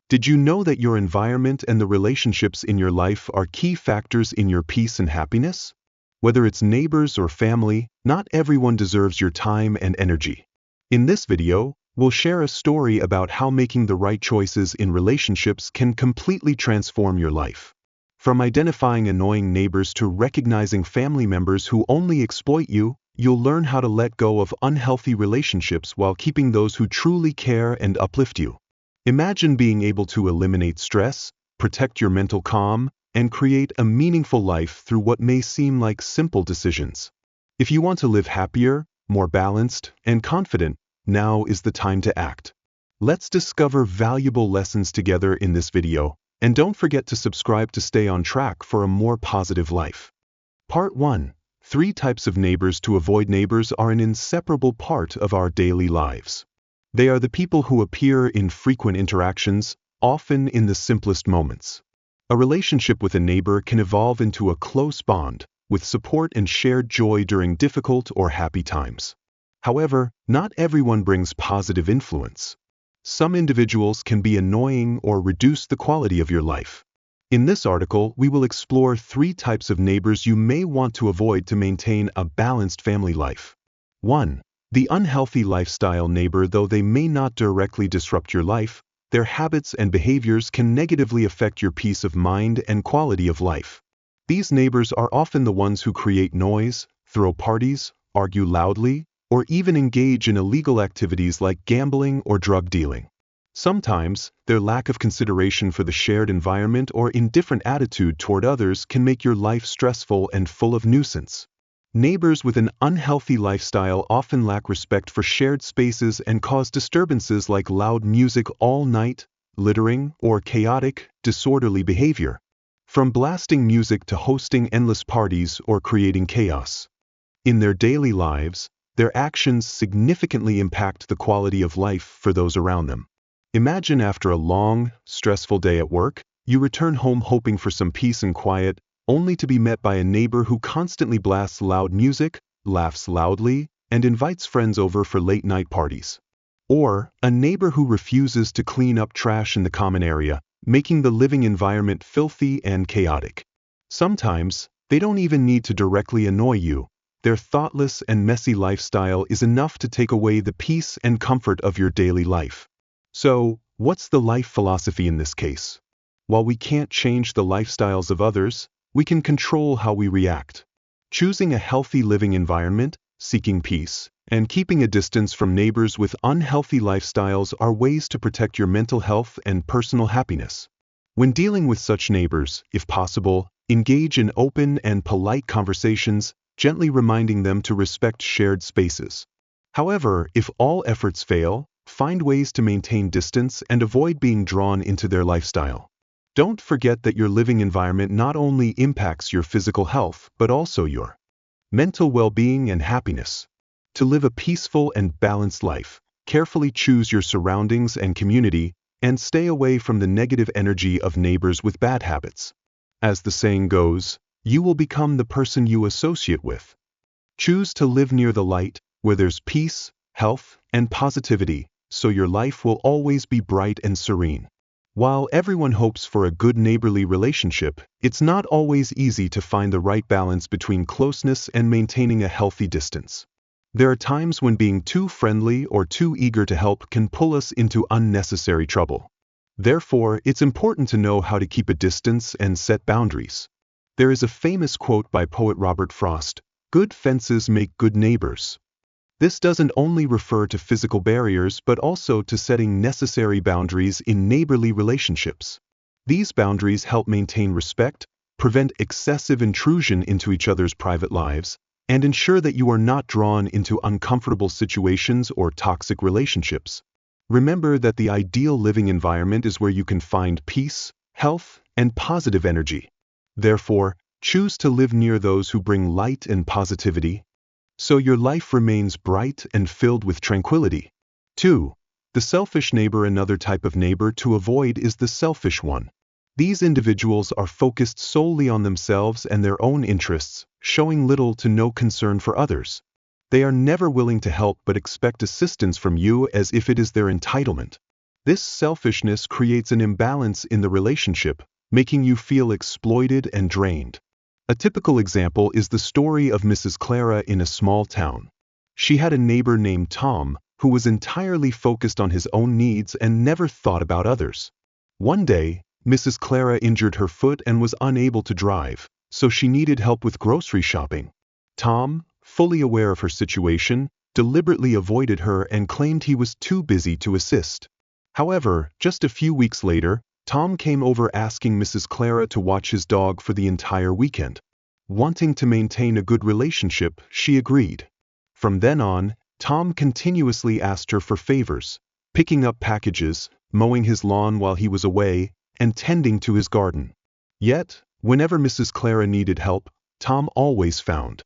Did you know that your environment and the relationships in your life are key factors in your peace and happiness? Whether it's neighbors or family, not everyone deserves your time and energy. In this video, we'll share a story about how making the right choices in relationships can completely transform your life. From identifying annoying neighbors to recognizing family members who only exploit you, you'll learn how to let go of unhealthy relationships while keeping those who truly care and uplift you. Imagine being able to eliminate stress, protect your mental calm, and create a meaningful life through what may seem like simple decisions. If you want to live happier, more balanced, and confident, now is the time to act. Let's discover valuable lessons together in this video, and don't forget to subscribe to stay on track for a more positive life. Part 1. 3 types of neighbors to avoid. Neighbors are an inseparable part of our daily lives. They are the people who appear in frequent interactions, often in the simplest moments. A relationship with a neighbor can evolve into a close bond, with support and shared joy during difficult or happy times. However, not everyone brings positive influence. Some individuals can be annoying or reduce the quality of your life. In this article, we will explore 3 types of neighbors you may want to avoid to maintain a balanced family life. 1. The unhealthy lifestyle neighbor. Though they may not directly disrupt your life, their habits and behaviors can negatively affect your peace of mind and quality of life. These neighbors are often the ones who create noise, throw parties, argue loudly, or even engage in illegal activities like gambling or drug dealing. Sometimes, their lack of consideration for the shared environment or indifferent attitude toward others can make your life stressful and full of nuisance. Neighbors with an unhealthy lifestyle often lack respect for shared spaces and cause disturbances like loud music all night, littering, or chaotic, disorderly behavior. From blasting music to hosting endless parties or creating chaos. In their daily lives, their actions significantly impact the quality of life for those around them. Imagine after a long, stressful day at work, you return home hoping for some peace and quiet, only to be met by a neighbor who constantly blasts loud music, laughs loudly, and invites friends over for late-night parties. Or a neighbor who refuses to clean up trash in the common area, making the living environment filthy and chaotic. Sometimes, they don't even need to directly annoy you. Their thoughtless and messy lifestyle is enough to take away the peace and comfort of your daily life. So, what's the life philosophy in this case? While we can't change the lifestyles of others, we can control how we react. Choosing a healthy living environment, seeking peace, and keeping a distance from neighbors with unhealthy lifestyles are ways to protect your mental health and personal happiness. When dealing with such neighbors, if possible, engage in open and polite conversations, gently reminding them to respect shared spaces. However, if all efforts fail, find ways to maintain distance and avoid being drawn into their lifestyle. Don't forget that your living environment not only impacts your physical health but also your mental well-being and happiness. To live a peaceful and balanced life, carefully choose your surroundings and community, and stay away from the negative energy of neighbors with bad habits. As the saying goes, you will become the person you associate with. Choose to live near the light, where there's peace, health, and positivity, so your life will always be bright and serene. While everyone hopes for a good neighborly relationship, it's not always easy to find the right balance between closeness and maintaining a healthy distance. There are times when being too friendly or too eager to help can pull us into unnecessary trouble. Therefore, it's important to know how to keep a distance and set boundaries. There is a famous quote by poet Robert Frost, "Good fences make good neighbors." This doesn't only refer to physical barriers but also to setting necessary boundaries in neighborly relationships. These boundaries help maintain respect, prevent excessive intrusion into each other's private lives, and ensure that you are not drawn into uncomfortable situations or toxic relationships. Remember that the ideal living environment is where you can find peace, health, and positive energy. Therefore, choose to live near those who bring light and positivity, so your life remains bright and filled with tranquility. 2. The selfish neighbor. Another type of neighbor to avoid is the selfish one. These individuals are focused solely on themselves and their own interests, showing little to no concern for others. They are never willing to help but expect assistance from you as if it is their entitlement. This selfishness creates an imbalance in the relationship, making you feel exploited and drained. A typical example is the story of Mrs. Clara in a small town. She had a neighbor named Tom, who was entirely focused on his own needs and never thought about others. One day, Mrs. Clara injured her foot and was unable to drive, so she needed help with grocery shopping. Tom, fully aware of her situation, deliberately avoided her and claimed he was too busy to assist. However, just a few weeks later, Tom came over asking Mrs. Clara to watch his dog for the entire weekend. Wanting to maintain a good relationship, she agreed. From then on, Tom continuously asked her for favors, picking up packages, mowing his lawn while he was away, and tending to his garden. Yet, whenever Mrs. Clara needed help, Tom always found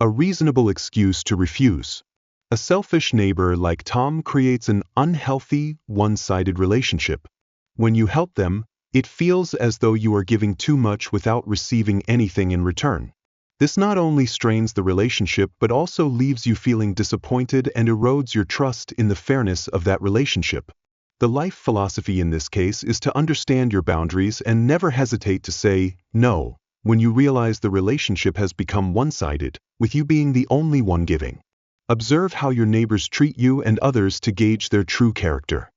a reasonable excuse to refuse. A selfish neighbor like Tom creates an unhealthy, one-sided relationship. When you help them, it feels as though you are giving too much without receiving anything in return. This not only strains the relationship but also leaves you feeling disappointed and erodes your trust in the fairness of that relationship. The life philosophy in this case is to understand your boundaries and never hesitate to say no when you realize the relationship has become one-sided, with you being the only one giving. Observe how your neighbors treat you and others to gauge their true character.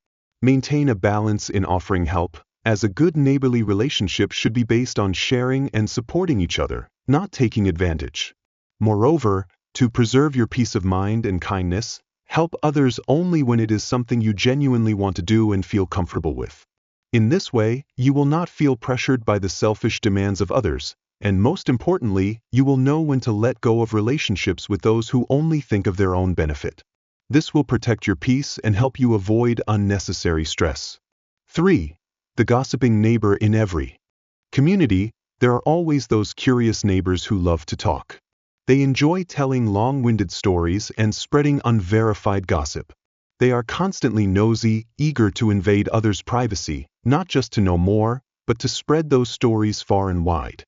Maintain a balance in offering help, as a good neighborly relationship should be based on sharing and supporting each other, not taking advantage. Moreover, to preserve your peace of mind and kindness, help others only when it is something you genuinely want to do and feel comfortable with. In this way, you will not feel pressured by the selfish demands of others, and most importantly, you will know when to let go of relationships with those who only think of their own benefit. This will protect your peace and help you avoid unnecessary stress. 3. The gossiping neighbor in every community. There are always those curious neighbors who love to talk. They enjoy telling long-winded stories and spreading unverified gossip. They are constantly nosy, eager to invade others' privacy, not just to know more, but to spread those stories far and wide.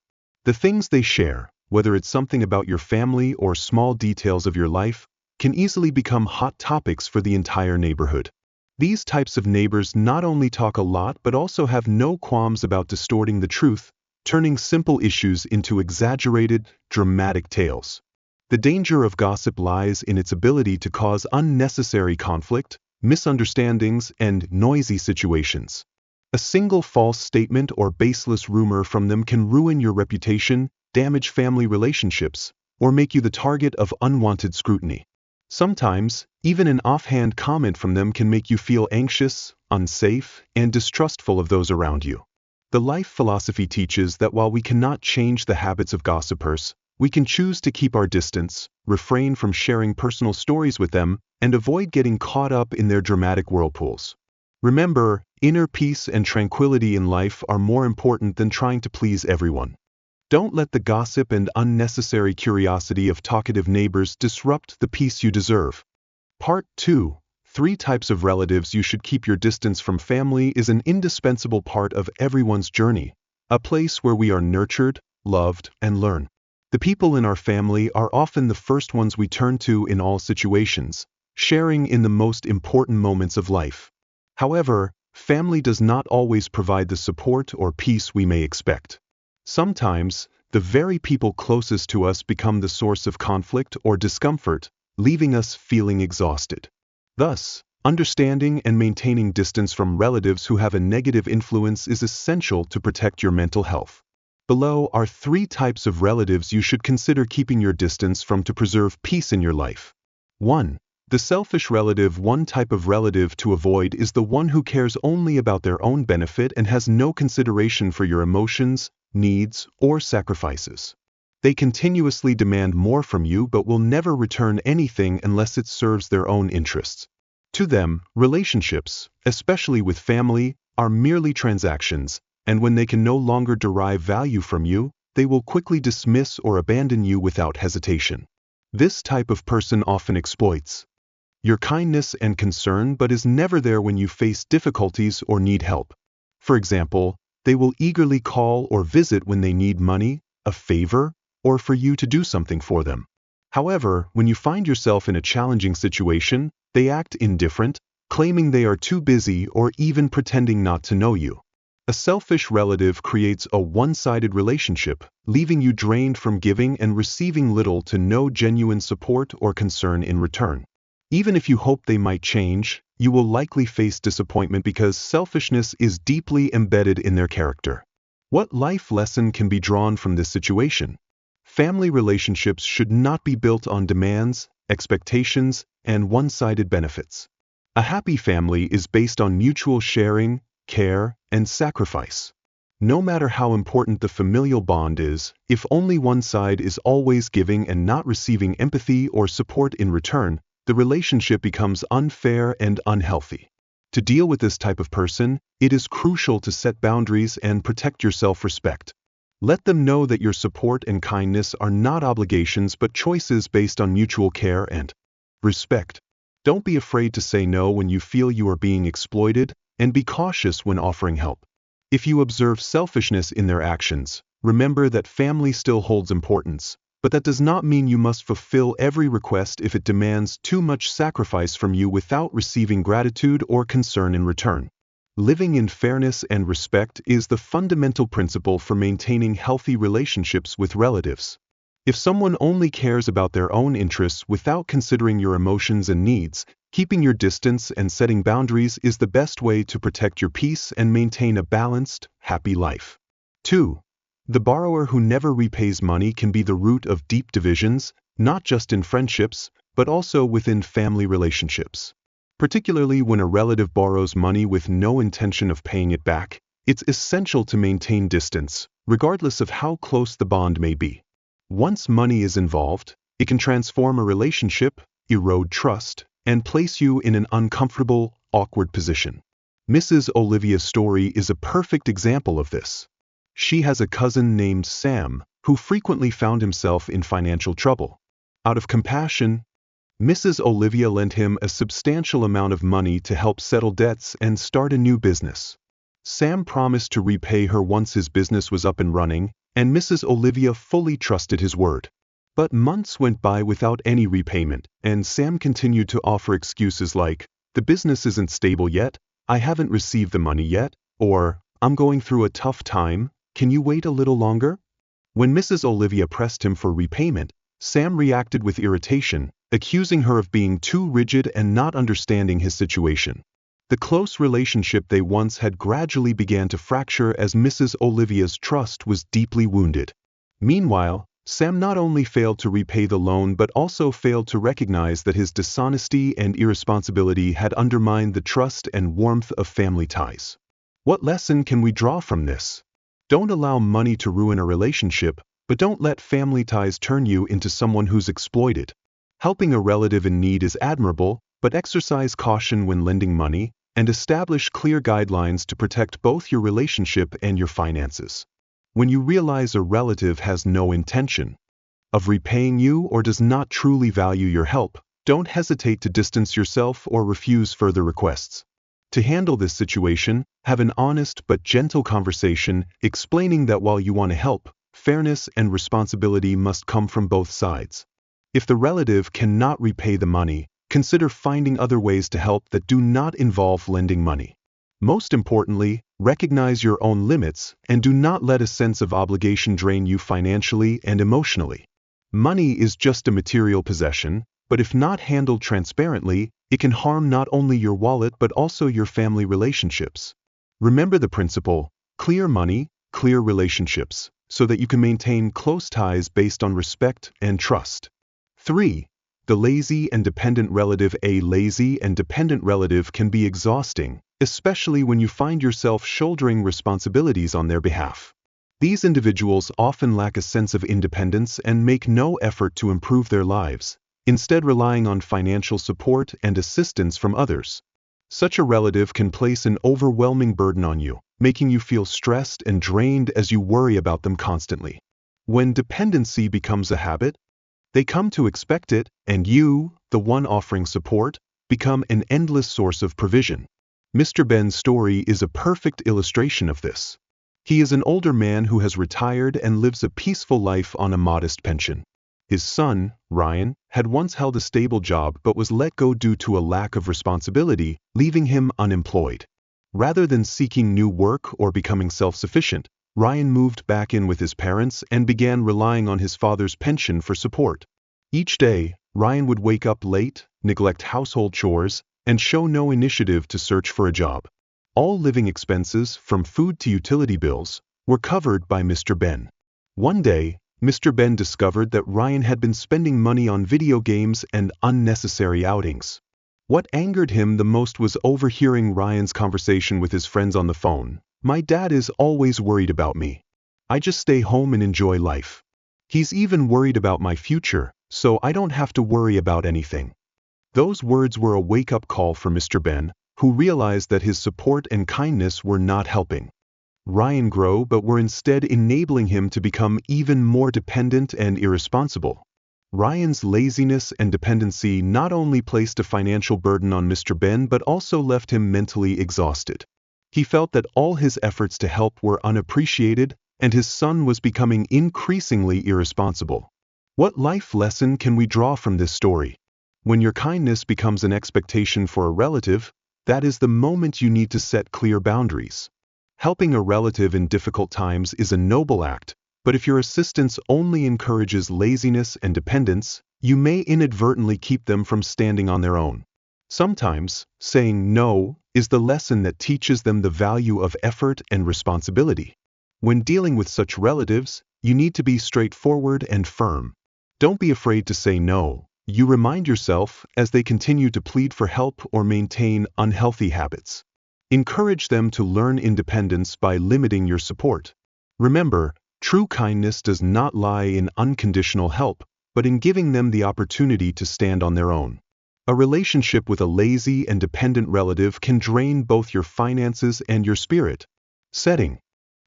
The things they share, whether it's something about your family or small details of your life, can easily become hot topics for the entire neighborhood. These types of neighbors not only talk a lot but also have no qualms about distorting the truth, turning simple issues into exaggerated, dramatic tales. The danger of gossip lies in its ability to cause unnecessary conflict, misunderstandings, and noisy situations. A single false statement or baseless rumor from them can ruin your reputation, damage family relationships, or make you the target of unwanted scrutiny. Sometimes, even an offhand comment from them can make you feel anxious, unsafe, and distrustful of those around you. The life philosophy teaches that while we cannot change the habits of gossipers, we can choose to keep our distance, refrain from sharing personal stories with them, and avoid getting caught up in their dramatic whirlpools. Remember, inner peace and tranquility in life are more important than trying to please everyone. Don't let the gossip and unnecessary curiosity of talkative neighbors disrupt the peace you deserve. Part 2. 3 types of relatives you should keep your distance from. Family is an indispensable part of everyone's journey, a place where we are nurtured, loved, and learn. The people in our family are often the first ones we turn to in all situations, sharing in the most important moments of life. However, family does not always provide the support or peace we may expect. Sometimes, the very people closest to us become the source of conflict or discomfort, leaving us feeling exhausted. Thus, understanding and maintaining distance from relatives who have a negative influence is essential to protect your mental health. Below are 3 types of relatives you should consider keeping your distance from to preserve peace in your life. 1. The selfish relative. One type of relative to avoid is the one who cares only about their own benefit and has no consideration for your emotions, needs, or sacrifices. They continuously demand more from you but will never return anything unless it serves their own interests. To them, relationships, especially with family, are merely transactions, and when they can no longer derive value from you, they will quickly dismiss or abandon you without hesitation. This type of person often exploits your kindness and concern but is never there when you face difficulties or need help. For example, they will eagerly call or visit when they need money, a favor, or for you to do something for them. However, when you find yourself in a challenging situation, they act indifferent, claiming they are too busy or even pretending not to know you. A selfish relative creates a one-sided relationship, leaving you drained from giving and receiving little to no genuine support or concern in return. Even if you hope they might change, you will likely face disappointment because selfishness is deeply embedded in their character. What life lesson can be drawn from this situation? Family relationships should not be built on demands, expectations, and one-sided benefits. A happy family is based on mutual sharing, care, and sacrifice. No matter how important the familial bond is, if only one side is always giving and not receiving empathy or support in return, the relationship becomes unfair and unhealthy. To deal with this type of person, it is crucial to set boundaries and protect your self-respect. Let them know that your support and kindness are not obligations but choices based on mutual care and respect. Don't be afraid to say no when you feel you are being exploited, and be cautious when offering help. If you observe selfishness in their actions, remember that family still holds importance, but that does not mean you must fulfill every request if it demands too much sacrifice from you without receiving gratitude or concern in return. Living in fairness and respect is the fundamental principle for maintaining healthy relationships with relatives. If someone only cares about their own interests without considering your emotions and needs, keeping your distance and setting boundaries is the best way to protect your peace and maintain a balanced, happy life. 2. The borrower who never repays money can be the root of deep divisions, not just in friendships, but also within family relationships. Particularly when a relative borrows money with no intention of paying it back, it's essential to maintain distance, regardless of how close the bond may be. Once money is involved, it can transform a relationship, erode trust, and place you in an uncomfortable, awkward position. Mrs. Olivia's story is a perfect example of this. She has a cousin named Sam, who frequently found himself in financial trouble. Out of compassion, Mrs. Olivia lent him a substantial amount of money to help settle debts and start a new business. Sam promised to repay her once his business was up and running, and Mrs. Olivia fully trusted his word. But months went by without any repayment, and Sam continued to offer excuses like, "The business isn't stable yet, I haven't received the money yet," or, "I'm going through a tough time, can you wait a little longer?" When Mrs. Olivia pressed him for repayment, Sam reacted with irritation, accusing her of being too rigid and not understanding his situation. The close relationship they once had gradually began to fracture as Mrs. Olivia's trust was deeply wounded. Meanwhile, Sam not only failed to repay the loan but also failed to recognize that his dishonesty and irresponsibility had undermined the trust and warmth of family ties. What lesson can we draw from this? Don't allow money to ruin a relationship, but don't let family ties turn you into someone who's exploited. Helping a relative in need is admirable, but exercise caution when lending money, and establish clear guidelines to protect both your relationship and your finances. When you realize a relative has no intention of repaying you or does not truly value your help, don't hesitate to distance yourself or refuse further requests. To handle this situation, have an honest but gentle conversation explaining that while you want to help, fairness and responsibility must come from both sides. If the relative cannot repay the money, consider finding other ways to help that do not involve lending money. Most importantly, recognize your own limits and do not let a sense of obligation drain you financially and emotionally. Money is just a material possession, but if not handled transparently, it can harm not only your wallet but also your family relationships. Remember the principle, clear money, clear relationships, so that you can maintain close ties based on respect and trust. 3. The lazy and dependent relative. A lazy and dependent relative can be exhausting, especially when you find yourself shouldering responsibilities on their behalf. These individuals often lack a sense of independence and make no effort to improve their lives, instead relying on financial support and assistance from others. Such a relative can place an overwhelming burden on you, making you feel stressed and drained as you worry about them constantly. When dependency becomes a habit, they come to expect it, and you, the one offering support, become an endless source of provision. Mr. Ben's story is a perfect illustration of this. He is an older man who has retired and lives a peaceful life on a modest pension. His son, Ryan, had once held a stable job but was let go due to a lack of responsibility, leaving him unemployed. Rather than seeking new work or becoming self-sufficient, Ryan moved back in with his parents and began relying on his father's pension for support. Each day, Ryan would wake up late, neglect household chores, and show no initiative to search for a job. All living expenses, from food to utility bills, were covered by Mr. Ben. One day, Mr. Ben discovered that Ryan had been spending money on video games and unnecessary outings. What angered him the most was overhearing Ryan's conversation with his friends on the phone. "My dad is always worried about me. I just stay home and enjoy life. He's even worried about my future, so I don't have to worry about anything." Those words were a wake-up call for Mr. Ben, who realized that his support and kindness were not helping Ryan grow but were instead enabling him to become even more dependent and irresponsible. Ryan's laziness and dependency not only placed a financial burden on Mr. Ben but also left him mentally exhausted. He felt that all his efforts to help were unappreciated, and his son was becoming increasingly irresponsible. What life lesson can we draw from this story? When your kindness becomes an expectation for a relative, that is the moment you need to set clear boundaries. Helping a relative in difficult times is a noble act, but if your assistance only encourages laziness and dependence, you may inadvertently keep them from standing on their own. Sometimes, saying no is the lesson that teaches them the value of effort and responsibility. When dealing with such relatives, you need to be straightforward and firm. Don't be afraid to say no. You remind yourself as they continue to plead for help or maintain unhealthy habits. Encourage them to learn independence by limiting your support. Remember, true kindness does not lie in unconditional help, but in giving them the opportunity to stand on their own. A relationship with a lazy and dependent relative can drain both your finances and your spirit. Setting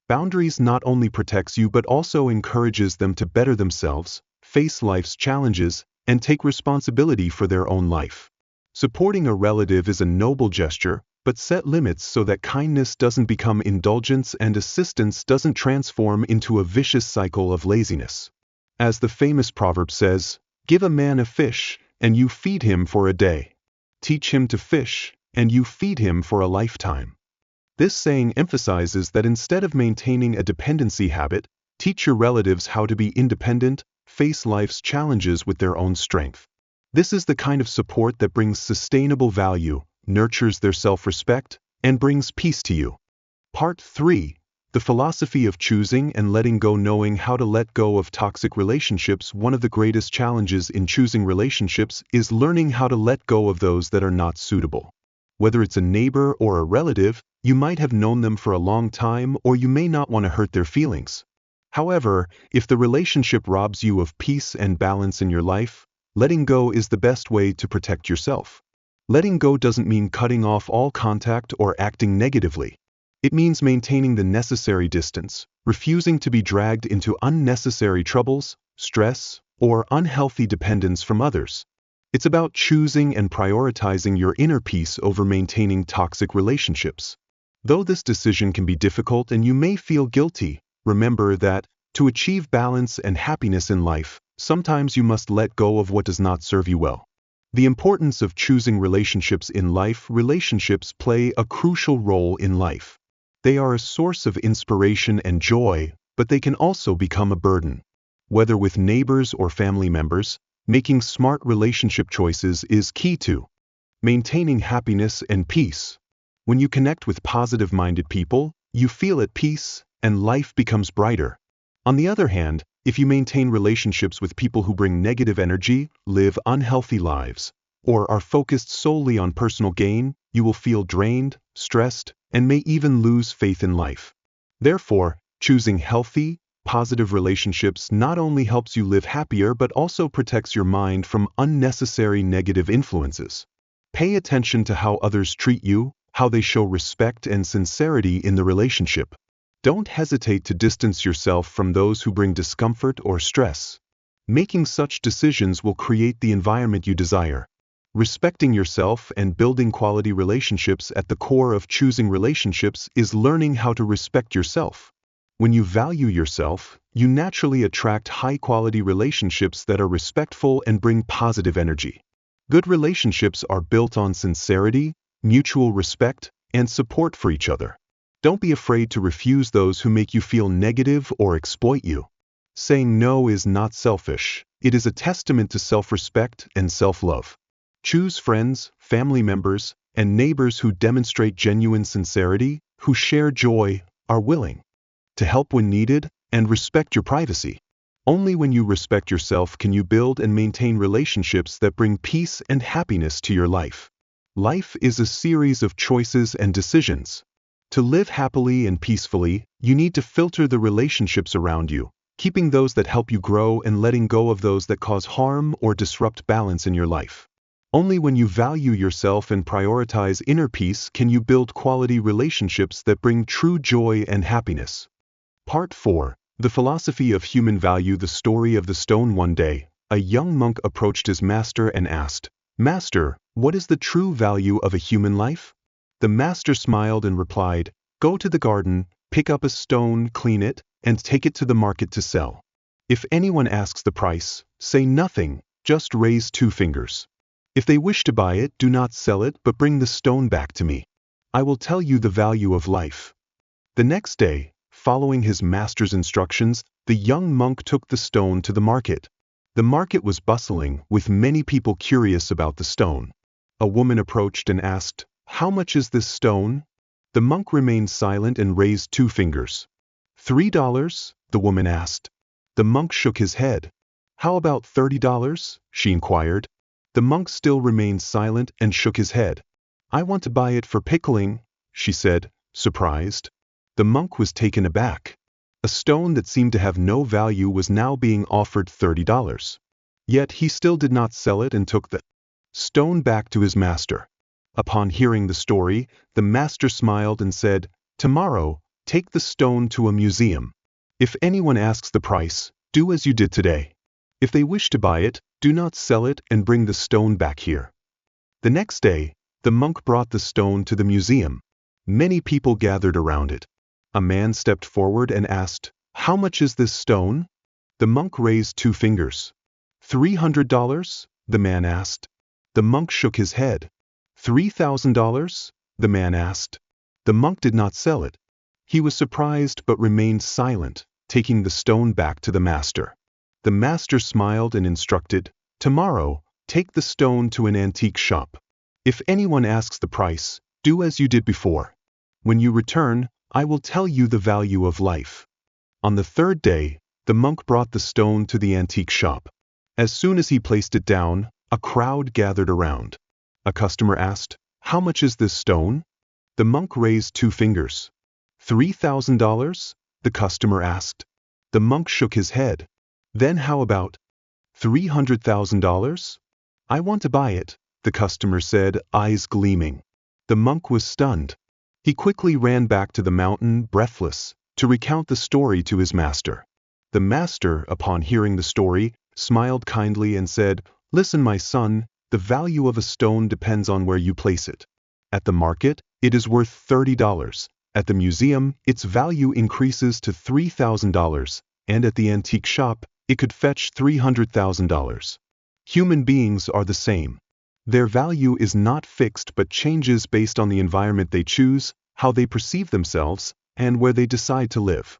boundaries not only protects you but also encourages them to better themselves, face life's challenges, and take responsibility for their own life. Supporting a relative is a noble gesture, but set limits so that kindness doesn't become indulgence and assistance doesn't transform into a vicious cycle of laziness. As the famous proverb says, "Give a man a fish, and you feed him for a day. Teach him to fish, and you feed him for a lifetime." This saying emphasizes that instead of maintaining a dependency habit, teach your relatives how to be independent, face life's challenges with their own strength. This is the kind of support that brings sustainable value, nurtures their self-respect, and brings peace to you. Part 3. The philosophy of choosing and letting go. Knowing how to let go of toxic relationships. One of the greatest challenges in choosing relationships is learning how to let go of those that are not suitable. Whether it's a neighbor or a relative, you might have known them for a long time or you may not want to hurt their feelings. However, if the relationship robs you of peace and balance in your life, letting go is the best way to protect yourself. Letting go doesn't mean cutting off all contact or acting negatively. It means maintaining the necessary distance, refusing to be dragged into unnecessary troubles, stress, or unhealthy dependence from others. It's about choosing and prioritizing your inner peace over maintaining toxic relationships. Though this decision can be difficult and you may feel guilty, remember that, to achieve balance and happiness in life, sometimes you must let go of what does not serve you well. The importance of choosing relationships in life. Relationships play a crucial role in life. They are a source of inspiration and joy, but they can also become a burden. Whether with neighbors or family members, making smart relationship choices is key to maintaining happiness and peace. When you connect with positive-minded people, you feel at peace, and life becomes brighter. On the other hand, if you maintain relationships with people who bring negative energy, live unhealthy lives, or are focused solely on personal gain, you will feel drained, stressed, and may even lose faith in life. Therefore, choosing healthy, positive relationships not only helps you live happier but also protects your mind from unnecessary negative influences. Pay attention to how others treat you, how they show respect and sincerity in the relationship. Don't hesitate to distance yourself from those who bring discomfort or stress. Making such decisions will create the environment you desire. Respecting yourself and building quality relationships. At the core of choosing relationships is learning how to respect yourself. When you value yourself, you naturally attract high-quality relationships that are respectful and bring positive energy. Good relationships are built on sincerity, mutual respect, and support for each other. Don't be afraid to refuse those who make you feel negative or exploit you. Saying no is not selfish. It is a testament to self-respect and self-love. Choose friends, family members, and neighbors who demonstrate genuine sincerity, who share joy, are willing to help when needed, and respect your privacy. Only when you respect yourself can you build and maintain relationships that bring peace and happiness to your life. Life is a series of choices and decisions. To live happily and peacefully, you need to filter the relationships around you, keeping those that help you grow and letting go of those that cause harm or disrupt balance in your life. Only when you value yourself and prioritize inner peace can you build quality relationships that bring true joy and happiness. Part 4. The Philosophy of Human Value. The Story of the Stone. One day, a young monk approached his master and asked, "Master, what is the true value of a human life?" The master smiled and replied, "Go to the garden, pick up a stone, clean it, and take it to the market to sell. If anyone asks the price, say nothing, just raise 2 fingers. If they wish to buy it, do not sell it, but bring the stone back to me. I will tell you the value of life." The next day, following his master's instructions, the young monk took the stone to the market. The market was bustling, with many people curious about the stone. A woman approached and asked, "How much is this stone?" The monk remained silent and raised 2 fingers. $3, the woman asked. The monk shook his head. "How about $30? She inquired. The monk still remained silent and shook his head. "I want to buy it for pickling," she said, surprised. The monk was taken aback. A stone that seemed to have no value was now being offered $30. Yet he still did not sell it and took the stone back to his master. Upon hearing the story, the master smiled and said, "Tomorrow, take the stone to a museum. If anyone asks the price, do as you did today. If they wish to buy it, do not sell it and bring the stone back here." The next day, the monk brought the stone to the museum. Many people gathered around it. A man stepped forward and asked, "How much is this stone?" The monk raised 2 fingers. $300? The man asked. The monk shook his head. $3,000? The man asked. The monk did not sell it. He was surprised but remained silent, taking the stone back to the master. The master smiled and instructed, "Tomorrow, take the stone to an antique shop. If anyone asks the price, do as you did before. When you return, I will tell you the value of life." On the 3rd day, the monk brought the stone to the antique shop. As soon as he placed it down, a crowd gathered around. A customer asked, "How much is this stone?" The monk raised 2 fingers. $3,000? The customer asked. The monk shook his head. "Then how about $300,000? I want to buy it," the customer said, eyes gleaming. The monk was stunned. He quickly ran back to the mountain, breathless, to recount the story to his master. The master, upon hearing the story, smiled kindly and said, "Listen, my son, the value of a stone depends on where you place it. At the market, it is worth $30. At the museum, its value increases to $3,000, and at the antique shop, it could fetch $300,000. Human beings are the same. Their value is not fixed but changes based on the environment they choose, how they perceive themselves, and where they decide to live."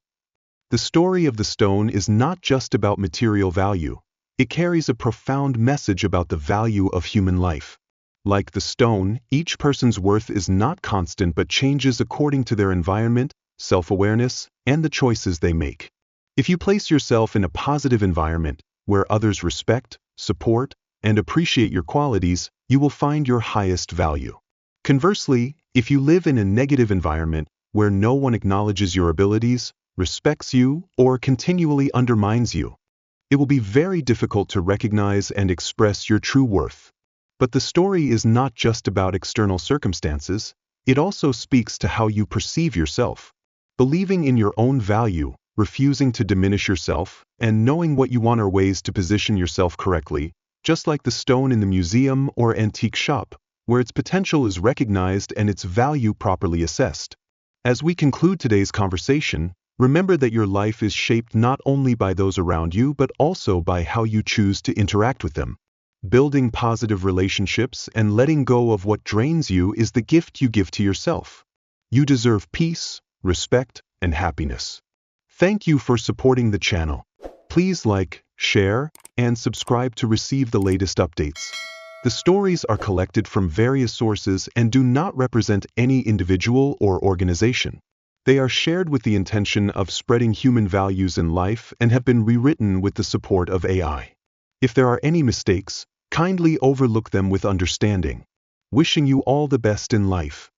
The story of the stone is not just about material value. It carries a profound message about the value of human life. Like the stone, each person's worth is not constant but changes according to their environment, self-awareness, and the choices they make. If you place yourself in a positive environment, where others respect, support, and appreciate your qualities, you will find your highest value. Conversely, if you live in a negative environment, where no one acknowledges your abilities, respects you, or continually undermines you, it will be very difficult to recognize and express your true worth. But the story is not just about external circumstances, it also speaks to how you perceive yourself. Believing in your own value, refusing to diminish yourself, and knowing what you want are ways to position yourself correctly, just like the stone in the museum or antique shop, where its potential is recognized and its value properly assessed. As we conclude today's conversation, Remember that your life is shaped not only by those around you but also by how you choose to interact with them. Building positive relationships and letting go of what drains you is the gift you give to yourself. You deserve peace, respect, and happiness. Thank you for supporting the channel. Please like, share, and subscribe to receive the latest updates. The stories are collected from various sources and do not represent any individual or organization. They are shared with the intention of spreading human values in life and have been rewritten with the support of AI. If there are any mistakes, kindly overlook them with understanding. Wishing you all the best in life.